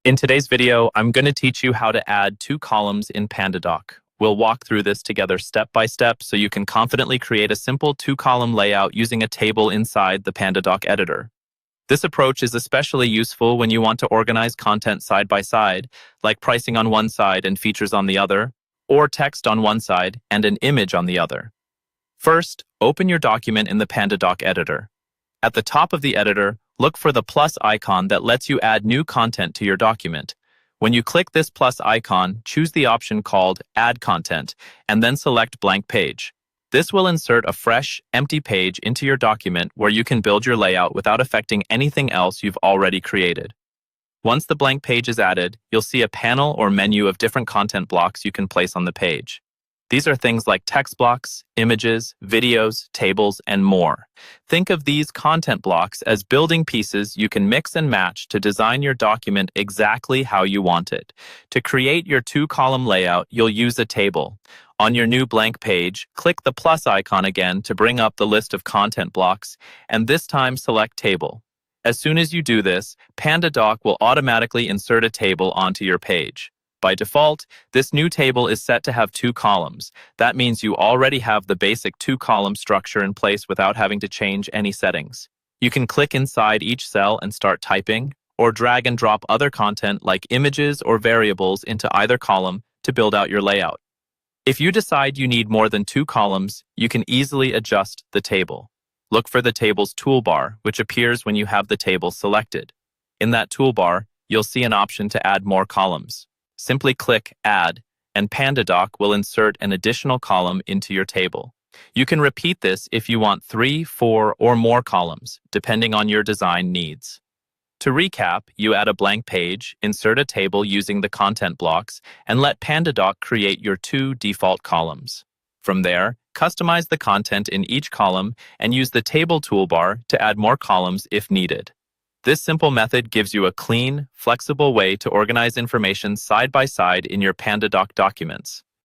In today's video, I'm going to teach you how to add two columns in Pandadoc. We'll walk through this together step by step so you can confidently create a simple two-column layout using a table inside the Pandadoc editor. This approach is especially useful when you want to organize content side by side, like pricing on one side and features on the other, or text on one side and an image on the other. First, open your document in the Pandadoc editor. At the top of the editor, look for the plus icon that lets you add new content to your document. When you click this plus icon, choose the option called Add Content, and then select Blank Page. This will insert a fresh, empty page into your document where you can build your layout without affecting anything else you've already created. Once the blank page is added, you'll see a panel or menu of different content blocks you can place on the page. These are things like text blocks, images, videos, tables, and more. Think of these content blocks as building pieces you can mix and match to design your document exactly how you want it. To create your two-column layout, you'll use a table. On your new blank page, click the plus icon again to bring up the list of content blocks, and this time select Table. As soon as you do this, Pandadoc will automatically insert a table onto your page. By default, this new table is set to have two columns. That means you already have the basic two-column structure in place without having to change any settings. You can click inside each cell and start typing, or drag and drop other content like images or variables into either column to build out your layout. If you decide you need more than two columns, you can easily adjust the table. Look for the table's toolbar, which appears when you have the table selected. In that toolbar, you'll see an option to add more columns. Simply click Add, and Pandadoc will insert an additional column into your table. You can repeat this if you want 3, 4, or more columns, depending on your design needs. To recap, you add a blank page, insert a table using the content blocks, and let Pandadoc create your two default columns. From there, customize the content in each column and use the table toolbar to add more columns if needed. This simple method gives you a clean, flexible way to organize information side by side in your Pandadoc documents.